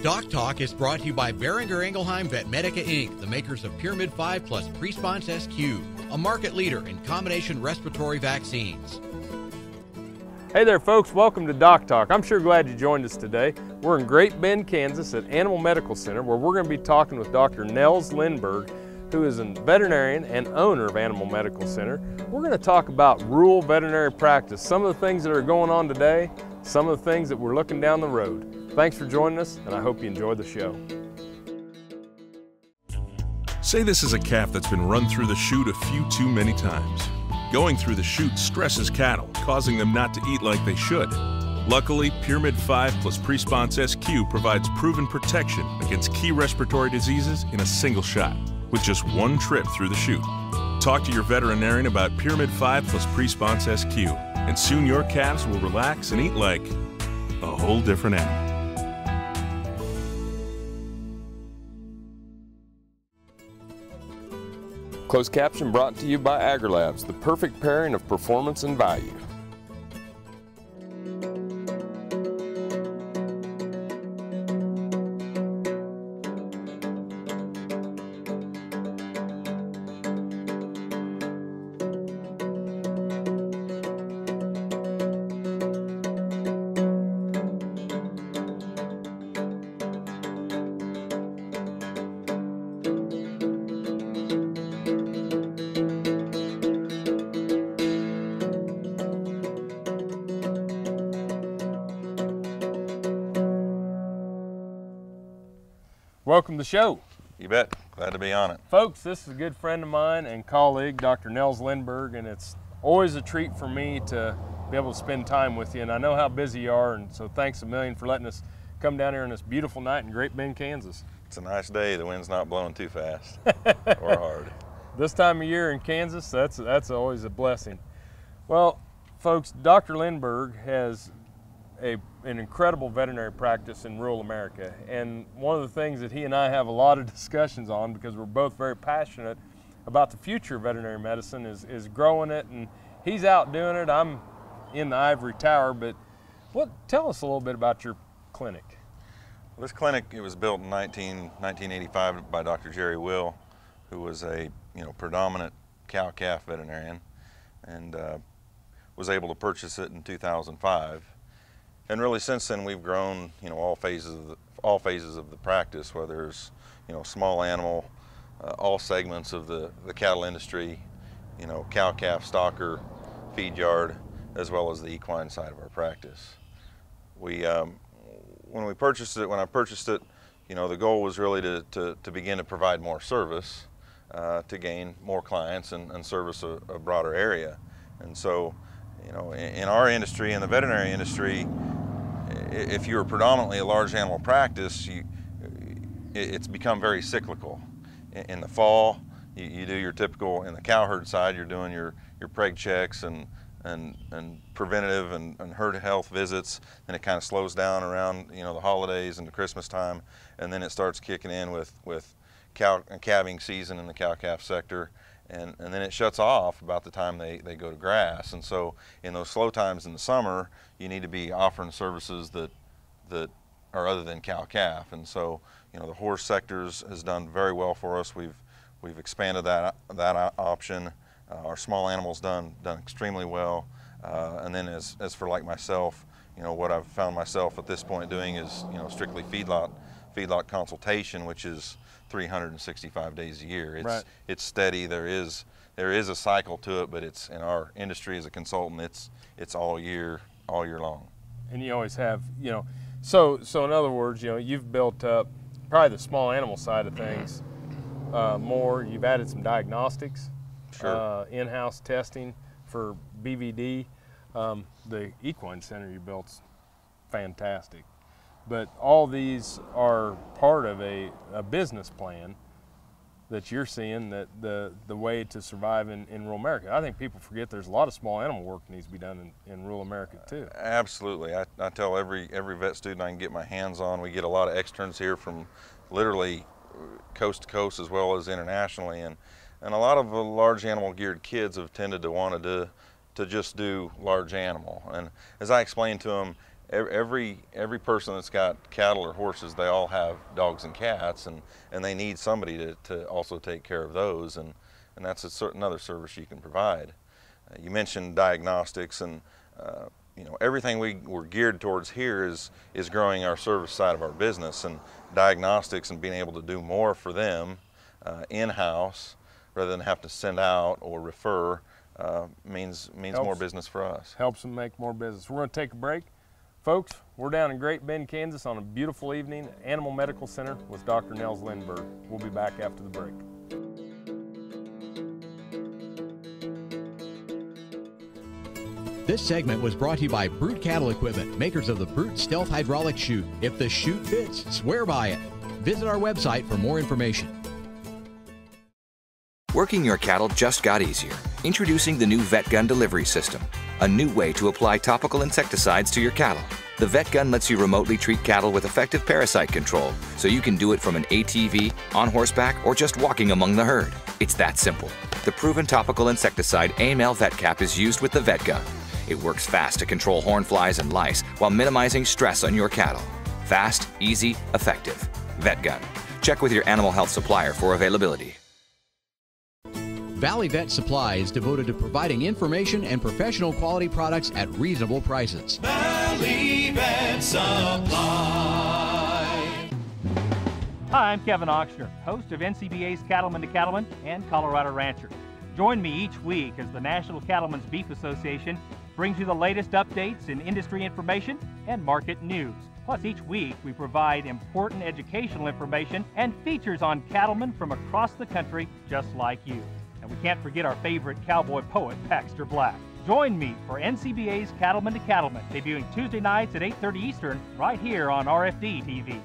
DocTalk is brought to you by Boehringer Ingelheim Vetmedica Inc., the makers of Pyramid 5 plus Presponse SQ, a market leader in combination respiratory vaccines. Hey there folks, welcome to DocTalk. I'm sure glad you joined us today. We're in Great Bend, Kansas at Animal Medical Center, where we're going to be talking with Dr. Nels Lindberg, who is a veterinarian and owner of Animal Medical Center. We're going to talk about rural veterinary practice, some of the things that are going on today, some of the things that we're looking down the road. Thanks for joining us, and I hope you enjoy the show. Say this is a calf that's been run through the chute a few too many times. Going through the chute stresses cattle, causing them not to eat like they should. Luckily, Pyramid 5 plus Presponse SQ provides proven protection against key respiratory diseases in a single shot, with just one trip through the chute. Talk to your veterinarian about Pyramid 5 plus Presponse SQ, and soon your calves will relax and eat like a whole different animal. Closed caption brought to you by AgriLabs, the perfect pairing of performance and value. Welcome to the show. You bet. Glad to be on it. Folks, this is a good friend of mine and colleague, Dr. Nels Lindberg, and it's always a treat for me to be able to spend time with you. And I know how busy you are, and so thanks a million for letting us come down here on this beautiful night in Great Bend, Kansas. It's a nice day. The wind's not blowing too fast or hard. This time of year in Kansas, that's always a blessing. Well, folks, Dr. Lindberg has an incredible veterinary practice in rural America, and one of the things that he and I have a lot of discussions on, because we're both very passionate about the future of veterinary medicine, is growing it, and he's out doing it. I'm in the ivory tower, but tell us a little bit about your clinic. Well, this clinic, it was built in 1985 by Dr. Jerry Will, who was a predominant cow-calf veterinarian, and was able to purchase it in 2005. And really, since then, we've grown, all phases of the practice, whether it's, small animal, all segments of the cattle industry, cow, calf, stocker, feed yard, as well as the equine side of our practice. When I purchased it, the goal was really to begin to provide more service, to gain more clients and service a broader area. And so, in our industry, in the veterinary industry, if you're predominantly a large animal practice, it's become very cyclical. In the fall, you do your typical, in the cow herd side, you're doing your preg checks and preventative and herd health visits, and it kind of slows down around the holidays and the Christmas time, and then it starts kicking in with calving season in the cow-calf sector. And then it shuts off about the time they go to grass. And so in those slow times in the summer, you need to be offering services that are other than cow-calf. And so, the horse sectors has done very well for us. We've expanded that option. Our small animals done extremely well. And then as for like myself, what I've found myself at this point doing is, strictly feedlot consultation, which is 365 days a year. It's steady. There is a cycle to it, but it's in our industry as a consultant. It's all year long. And you always have, so in other words, you've built up probably the small animal side of things more. You've added some diagnostics, sure. In-house testing for BVD. The equine center you built's fantastic. But all these are part of a business plan that you're seeing, that the way to survive in rural America. I think people forget there's a lot of small animal work that needs to be done in rural America too. Absolutely. I tell every vet student I can get my hands on. We get a lot of externs here from literally coast to coast as well as internationally, and a lot of the large animal geared kids have tended to want to just do large animal. And as I explained to them, every person that's got cattle or horses, they all have dogs and cats, and they need somebody to also take care of those, and that's another service you can provide. You mentioned diagnostics, and you know, everything we're geared towards here is growing our service side of our business, and diagnostics and being able to do more for them in-house rather than have to send out or refer means more business for us. Helps them make more business. We're going to take a break. Folks, we're down in Great Bend, Kansas on a beautiful evening at Animal Medical Center with Dr. Nels Lindberg. We'll be back after the break. This segment was brought to you by Brute Cattle Equipment, makers of the Brute Stealth Hydraulic Chute. If the chute fits, swear by it. Visit our website for more information. Working your cattle just got easier. Introducing the new VetGun delivery system, a new way to apply topical insecticides to your cattle. The VetGun lets you remotely treat cattle with effective parasite control, so you can do it from an ATV, on horseback, or just walking among the herd. It's that simple. The proven topical insecticide AML VetCap is used with the VetGun. It works fast to control horn flies and lice while minimizing stress on your cattle. Fast, easy, effective. VetGun. Check with your animal health supplier for availability. Valley Vet Supply is devoted to providing information and professional quality products at reasonable prices. Valley Vet Supply. Hi, I'm Kevin Ochsner, host of NCBA's Cattleman to Cattleman and Colorado Rancher. Join me each week as the National Cattlemen's Beef Association brings you the latest updates in industry information and market news. Plus, each week we provide important educational information and features on cattlemen from across the country just like you. And we can't forget our favorite cowboy poet, Baxter Black. Join me for NCBA's Cattleman to Cattleman, debuting Tuesday nights at 8:30 Eastern, right here on RFD TV.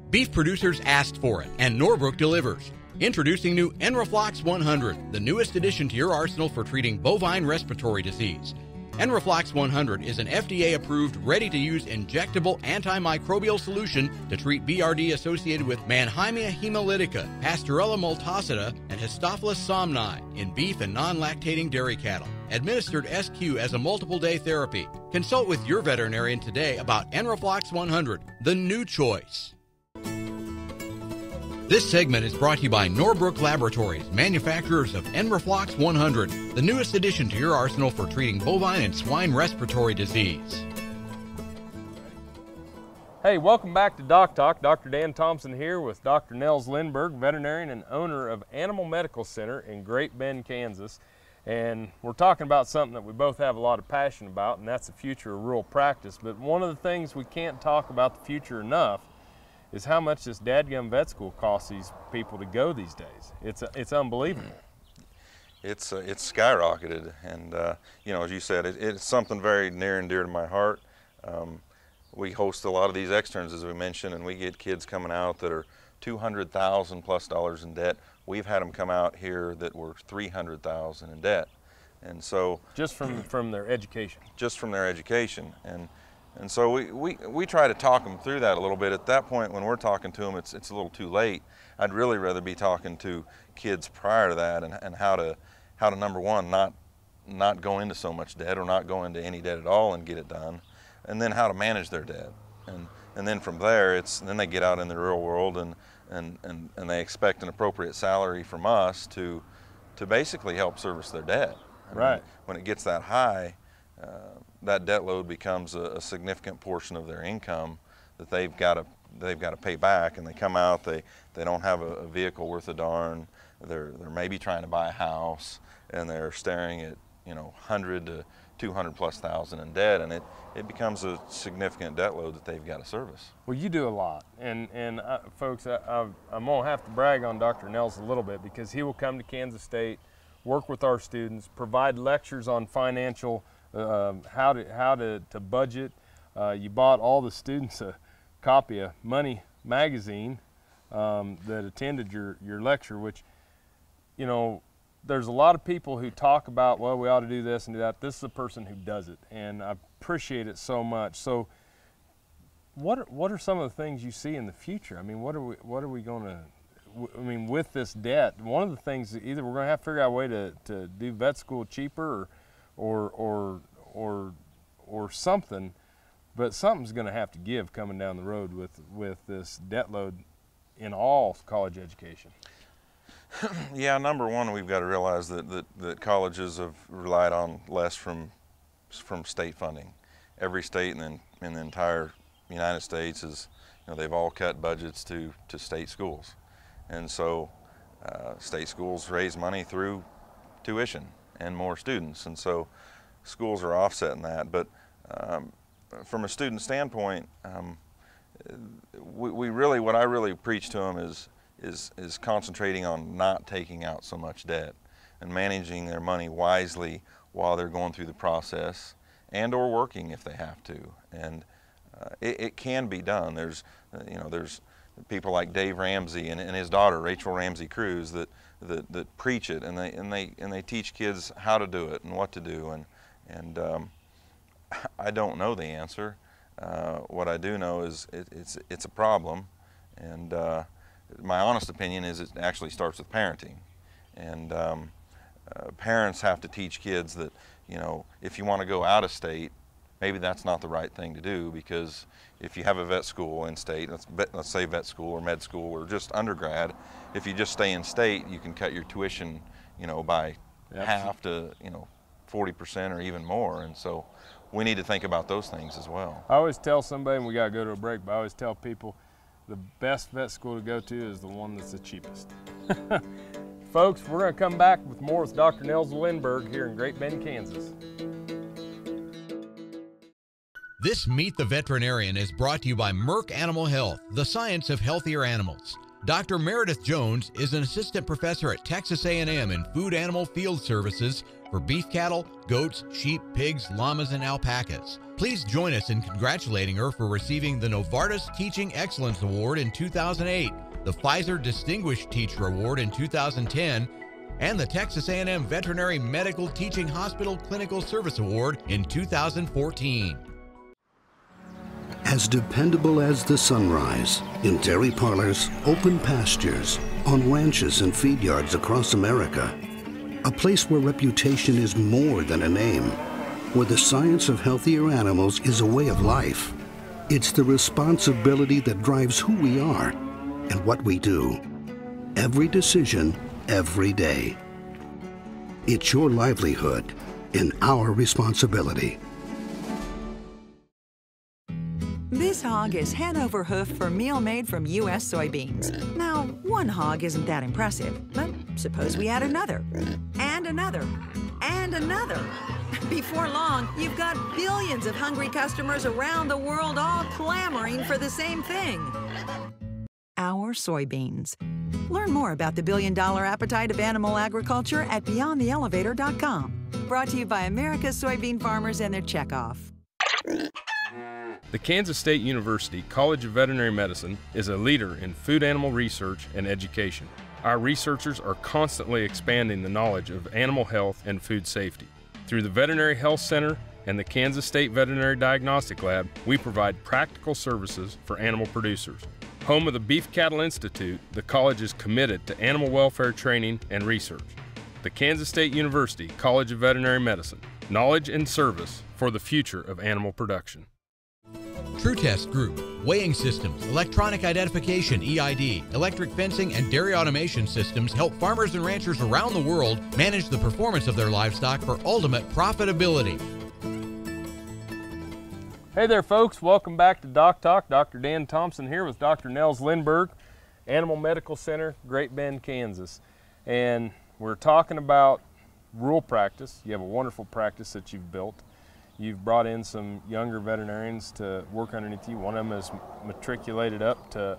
Beef producers asked for it, and Norbrook delivers. Introducing new Enroflox 100, the newest addition to your arsenal for treating bovine respiratory disease. Enroflox 100 is an FDA-approved, ready-to-use injectable antimicrobial solution to treat BRD associated with Mannheimia hemolytica, Pasteurella multocida, and Histophilus somni in beef and non-lactating dairy cattle. Administered SQ as a multiple-day therapy. Consult with your veterinarian today about Enroflox 100, the new choice. This segment is brought to you by Norbrook Laboratories, manufacturers of Enroflox 100, the newest addition to your arsenal for treating bovine and swine respiratory disease. Hey, welcome back to DocTalk. Dr. Dan Thompson here with Dr. Nels Lindberg, veterinarian and owner of Animal Medical Center in Great Bend, Kansas. And we're talking about something that we both have a lot of passion about, and that's the future of rural practice. But one of the things we can't talk about the future enough is how much this dadgum vet school costs these people to go these days. It's unbelievable. It's skyrocketed, and you know, as you said, it's something very near and dear to my heart. We host a lot of these externs, as we mentioned, and we get kids coming out that are $200,000+ in debt. We've had them come out here that were $300,000 in debt, and so just from their education. Just from their education, and so we try to talk them through that a little bit. At that point, when we're talking to them, it's a little too late. I'd really rather be talking to kids prior to that, and how to number one, not go into so much debt or not go into any debt at all and get it done, and then how to manage their debt, and then from there then they get out in the real world and they expect an appropriate salary from us to basically help service their debt. Right. When it gets that high, that debt load becomes a significant portion of their income that they've got to pay back, and they come out, they don't have a vehicle worth a darn, they're maybe trying to buy a house, and they're staring at, you know, $100,000 to $200,000+ in debt, and it becomes a significant debt load that they've got to service. Well, you do a lot, and folks, I'm gonna have to brag on Dr. Nels a little bit, because he will come to Kansas State, work with our students, provide lectures on financial, how to budget. You bought all the students a copy of Money magazine that attended your lecture, which, you know, there's a lot of people who talk about, well, we ought to do this and do that. This is a person who does it, and I appreciate it so much. So what are some of the things you see in the future? I mean, what are we going to, I mean, with this debt, one of the things, either we're going to have to figure out a way to do vet school cheaper or something, But something's going to have to give coming down the road with this debt load in all college education. Yeah, number one, we've got to realize that colleges have relied on less from state funding. Every state in the entire United States is, they've all cut budgets to state schools. And so state schools raise money through tuition and more students. And so schools are offsetting that. But from a student standpoint, what I really preach to them is concentrating on not taking out so much debt and managing their money wisely while they're going through the process and or working if they have to. And it can be done. There's people like Dave Ramsey and his daughter Rachel Ramsey Cruz that preach it, and they teach kids how to do it and what to do. And I don't know the answer. What I do know is it's a problem, and my honest opinion is it actually starts with parenting. And parents have to teach kids that, if you want to go out of state, maybe that's not the right thing to do, because if you have a vet school in state, let's say vet school or med school or just undergrad, if you just stay in state, you can cut your tuition, by half to, 40% or even more. And so we need to think about those things as well. I always tell somebody, and we got to go to a break, but I always tell people the best vet school to go to is the one that's the cheapest. Folks, we're going to come back with more with Dr. Nels Lindberg here in Great Bend, Kansas. This Meet the Veterinarian is brought to you by Merck Animal Health, the science of healthier animals. Dr. Meredith Jones is an assistant professor at Texas A&M in Food Animal Field Services for beef cattle, goats, sheep, pigs, llamas, and alpacas. Please join us in congratulating her for receiving the Novartis Teaching Excellence Award in 2008, the Pfizer Distinguished Teacher Award in 2010, and the Texas A&M Veterinary Medical Teaching Hospital Clinical Service Award in 2014. As dependable as the sunrise, in dairy parlors, open pastures, on ranches and feed yards across America, a place where reputation is more than a name, where the science of healthier animals is a way of life. It's the responsibility that drives who we are and what we do. Every decision, every day. It's your livelihood and our responsibility. This hog is Hanover hoof for meal made from U.S. soybeans. Now, one hog isn't that impressive, but suppose we add another, and another, and another. Before long, you've got billions of hungry customers around the world all clamoring for the same thing. Our soybeans. Learn more about the billion-dollar appetite of animal agriculture at BeyondTheElevator.com. Brought to you by America's soybean farmers and their checkoff. The Kansas State University College of Veterinary Medicine is a leader in food animal research and education. Our researchers are constantly expanding the knowledge of animal health and food safety. Through the Veterinary Health Center and the Kansas State Veterinary Diagnostic Lab, we provide practical services for animal producers. Home of the Beef Cattle Institute, the college is committed to animal welfare training and research. The Kansas State University College of Veterinary Medicine, knowledge and service for the future of animal production. TrueTest Group, weighing systems, electronic identification EID, electric fencing, and dairy automation systems help farmers and ranchers around the world manage the performance of their livestock for ultimate profitability. Hey there folks, welcome back to DocTalk. Dr. Dan Thompson here with Dr. Nels Lindberg, Animal Medical Center, Great Bend, Kansas. And we're talking about rural practice. You have a wonderful practice that you've built. You've brought in some younger veterinarians to work underneath you. One of them is matriculated up to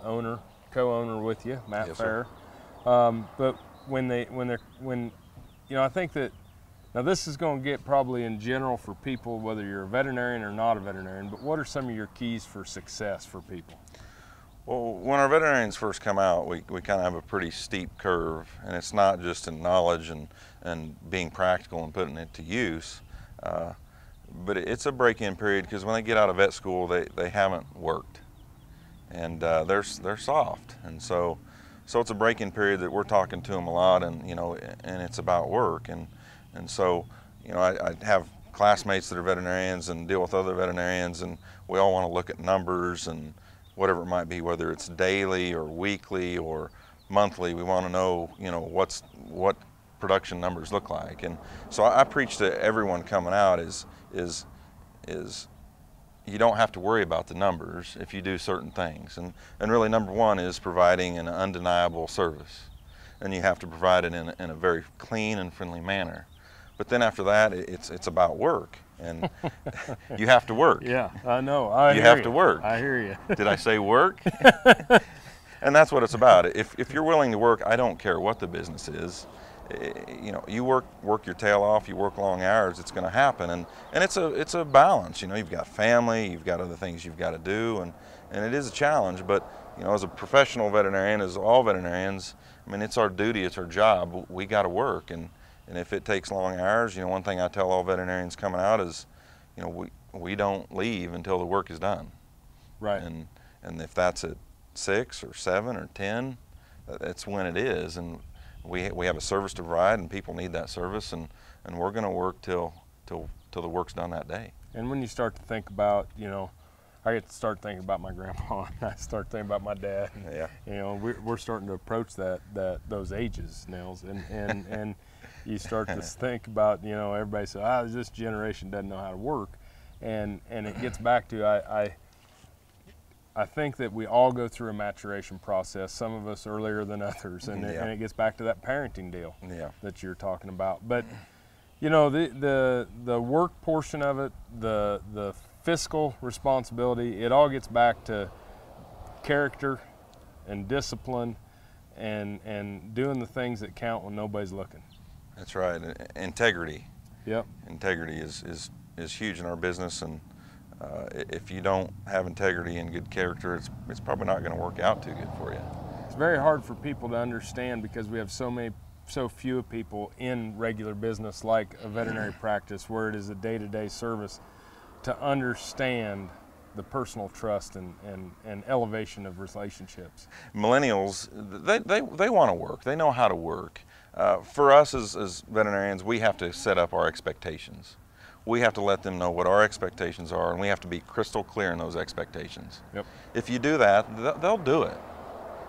co-owner with you, Matt Yes, Fair. But I think that now this is going to get probably in general for people, whether you're a veterinarian or not a veterinarian, but what are some of your keys for success for people? Well, when our veterinarians first come out, we kind of have a pretty steep curve, and it's not just in knowledge and being practical and putting it to use. But it's a break-in period because when they get out of vet school, they haven't worked, and they're soft, and so it's a break-in period that we're talking to them a lot, and and it's about work, and so I have classmates that are veterinarians and deal with other veterinarians, and we all want to look at numbers and whatever it might be, whether it's daily or weekly or monthly. We want to know, you know, what production numbers look like. And so I preach to everyone coming out is you don't have to worry about the numbers if you do certain things. And really, number one is providing an undeniable service. And you have to provide it in a very clean and friendly manner. But then after that, it's about work. And you have to work. Yeah, I know. You have to work. I hear you. Did I say work? And that's what it's about. If you're willing to work, I don't care what the business is. You know, you work your tail off, you work long hours, it's going to happen. And it's a balance. You know, you've got family, you've got other things you've got to do, and it is a challenge. But you know, as a professional veterinarian, as all veterinarians, I mean, it's our duty, it's our job. We got to work, and if it takes long hours, you know, one thing I tell all veterinarians coming out is, you know, we don't leave until the work is done. Right. And if that's at 6 or 7 or 10, that's when it is. And we have a service to provide, and people need that service, and we're going to work till the work's done that day. And when you start to think about, you know, I get to start thinking about my grandpa, and I start thinking about my dad. And, yeah. You know, we're starting to approach those ages, Nels, and you start to think about, you know, everybody says, this generation doesn't know how to work, and it gets back to I think that we all go through a maturation process, some of us earlier than others, and it gets back to that parenting deal that you're talking about. But you know, the work portion of it, the fiscal responsibility, it all gets back to character and discipline and doing the things that count when nobody's looking. That's right. Integrity. Yep. Integrity is huge in our business, and if you don't have integrity and good character, it's probably not going to work out too good for you. It's very hard for people to understand because we have so few people in regular business like a veterinary practice, where it is a day-to-day service, to understand the personal trust and elevation of relationships. Millennials, they want to work. They know how to work. For us as veterinarians, we have to set up our expectations. We have to let them know what our expectations are, and we have to be crystal clear in those expectations. Yep. If you do that, they'll do it.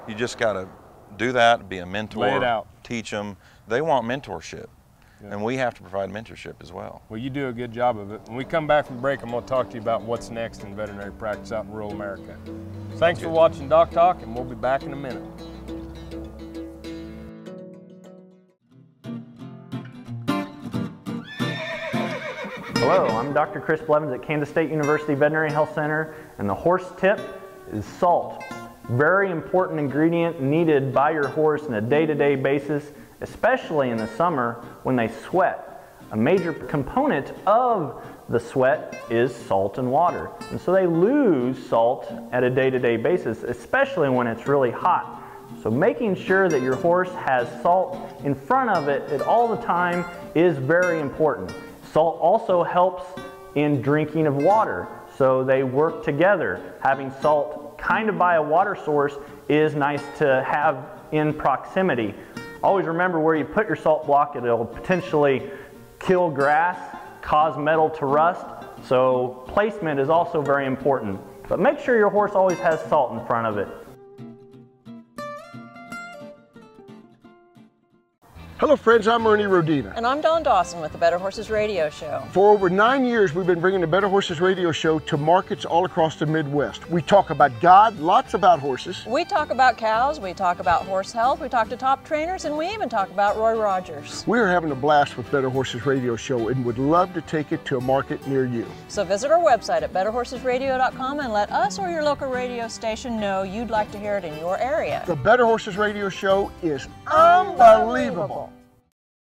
You just got to do that, be a mentor, lay it out, teach them. They want mentorship, and we have to provide mentorship as well. Well, you do a good job of it. When we come back from break, I'm going to talk to you about what's next in veterinary practice out in rural America. Thanks for watching Doc Talk, and we'll be back in a minute. Hello, I'm Dr. Chris Blevins at Kansas State University Veterinary Health Center, and the horse tip is salt. Very important ingredient needed by your horse on a day-to-day basis, especially in the summer when they sweat. A major component of the sweat is salt and water, and so they lose salt at a day-to-day basis, especially when it's really hot. So making sure that your horse has salt in front of it at all the time is very important. Salt also helps in drinking of water, so they work together. Having salt kind of by a water source is nice to have in proximity. Always remember where you put your salt block. It'll potentially kill grass, cause metal to rust, so placement is also very important. But make sure your horse always has salt in front of it. Hello friends, I'm Ernie Rodina. And I'm Dawn Dawson with the Better Horses Radio Show. For over 9 years, we've been bringing the Better Horses Radio Show to markets all across the Midwest. We talk about God, lots about horses. We talk about cows, we talk about horse health, we talk to top trainers, and we even talk about Roy Rogers. We're having a blast with Better Horses Radio Show and would love to take it to a market near you. So visit our website at betterhorsesradio.com and let us or your local radio station know you'd like to hear it in your area. The Better Horses Radio Show is unbelievable.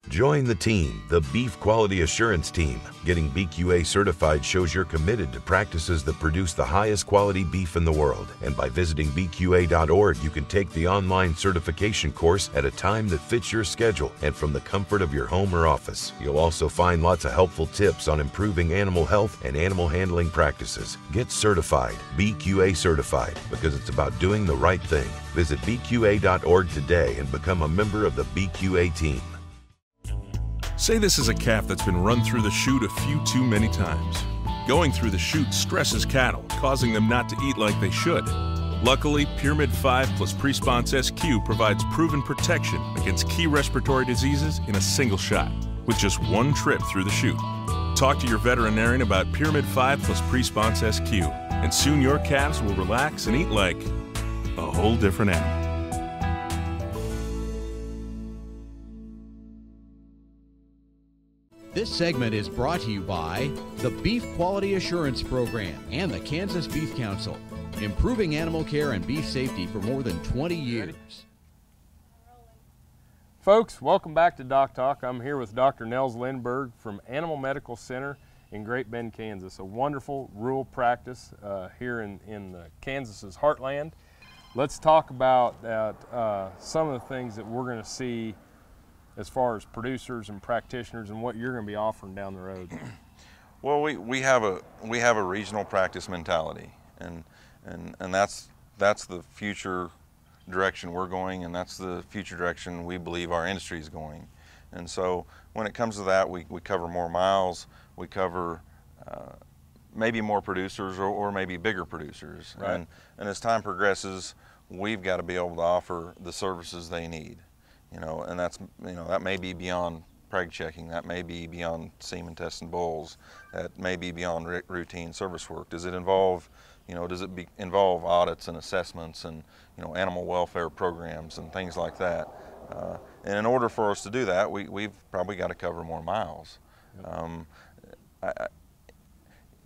Join the team, the Beef Quality Assurance Team. Getting BQA certified shows you're committed to practices that produce the highest quality beef in the world. And by visiting BQA.org, you can take the online certification course at a time that fits your schedule and from the comfort of your home or office. You'll also find lots of helpful tips on improving animal health and animal handling practices. Get certified, BQA certified, because it's about doing the right thing. Visit BQA.org today and become a member of the BQA team. Say this is a calf that's been run through the chute a few too many times. Going through the chute stresses cattle, causing them not to eat like they should. Luckily, Pyramid 5 plus Presponse SQ provides proven protection against key respiratory diseases in a single shot, with just one trip through the chute. Talk to your veterinarian about Pyramid 5 plus Presponse SQ, and soon your calves will relax and eat like a whole different animal. This segment is brought to you by the Beef Quality Assurance Program and the Kansas Beef Council, improving animal care and beef safety for more than 20 years. Folks, welcome back to DocTalk. I'm here with Dr. Nels Lindberg from Animal Medical Center in Great Bend, Kansas, a wonderful rural practice here in Kansas's heartland. Let's talk about some of the things that we're going to see as far as producers and practitioners and what you're going to be offering down the road. Well, we have a regional practice mentality, and that's the future direction we're going, and that's the future direction we believe our industry is going. And so when it comes to that, we cover more miles, we cover maybe more producers or maybe bigger producers. Right. And as time progresses, we've got to be able to offer the services they need. And that's, that may be beyond preg checking, that may be beyond semen testing bulls, that may be beyond routine service work. Does it involve, involve audits and assessments and, animal welfare programs and things like that? And in order for us to do that, we've probably got to cover more miles.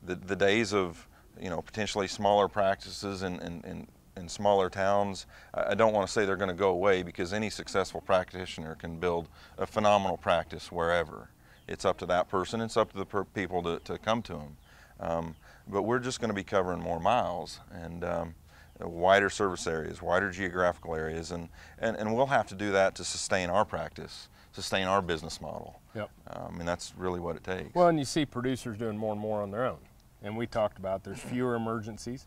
The days of, potentially smaller practices in smaller towns, I don't want to say they're going to go away, because any successful practitioner can build a phenomenal practice wherever. It's up to that person, it's up to the people to come to them. But we're just going to be covering more miles and wider service areas, wider geographical areas, and we'll have to do that to sustain our practice, sustain our business model. Yep. And that's really what it takes. Well, and you see producers doing more and more on their own. And we talked about there's fewer emergencies,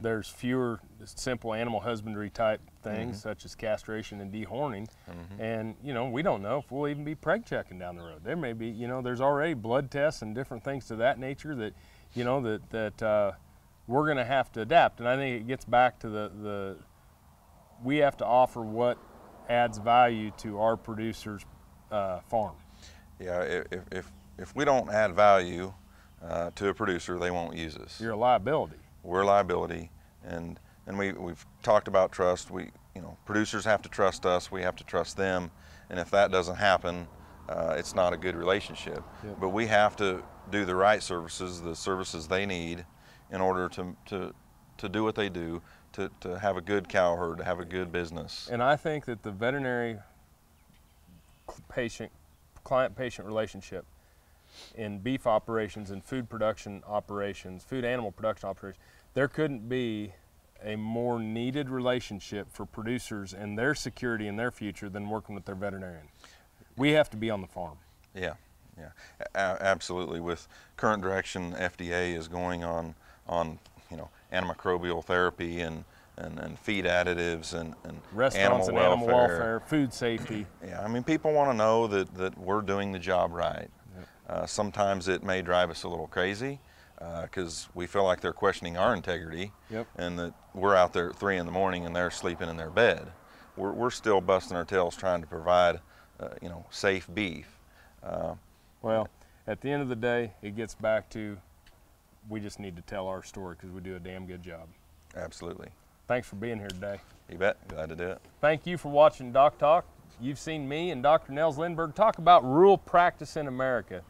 there's fewer simple animal husbandry type things such as castration and dehorning, and we don't know if we'll even be preg checking down the road. There may be, there's already blood tests and different things to that nature that, that we're going to have to adapt. And I think it gets back to we have to offer what adds value to our producers' farm. Yeah, if we don't add value to a producer, they won't use us. You're a liability. We're a liability, and we've talked about trust. Producers have to trust us, we have to trust them, and if that doesn't happen, it's not a good relationship. Yep. But we have to do the right services, the services they need, in order to do what they do, to have a good cow herd, to have a good business. And I think that the veterinary client-patient relationship in beef operations and food production operations, food animal production operations, there couldn't be a more needed relationship for producers and their security and their future than working with their veterinarian. We have to be on the farm. Yeah, absolutely. With current direction, FDA is going on antimicrobial therapy and feed additives and restaurants and animal welfare, food safety. Yeah, I mean, people want to know that we're doing the job right. Sometimes it may drive us a little crazy because we feel like they're questioning our integrity, and that we're out there at 3 in the morning and they're sleeping in their bed. We're still busting our tails trying to provide, safe beef. Well, at the end of the day, it gets back to we just need to tell our story because we do a damn good job. Absolutely. Thanks for being here today. You bet. Glad to do it. Thank you for watching DocTalk. You've seen me and Dr. Nels Lindberg talk about rural practice in America.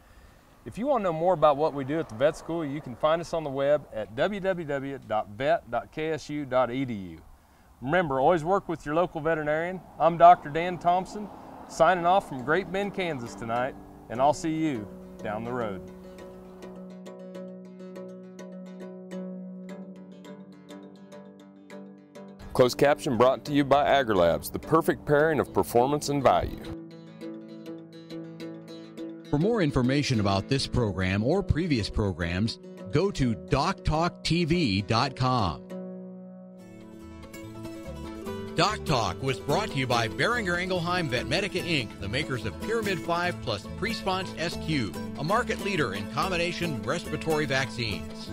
If you want to know more about what we do at the vet school, you can find us on the web at www.vet.ksu.edu. Remember, always work with your local veterinarian. I'm Dr. Dan Thompson, signing off from Great Bend, Kansas tonight, and I'll see you down the road. Closed caption brought to you by AgriLabs, the perfect pairing of performance and value. For more information about this program or previous programs, go to DocTalkTV.com. DocTalk was brought to you by Boehringer Ingelheim Vetmedica Inc., the makers of Pyramid 5 plus Presponse SQ, a market leader in combination respiratory vaccines.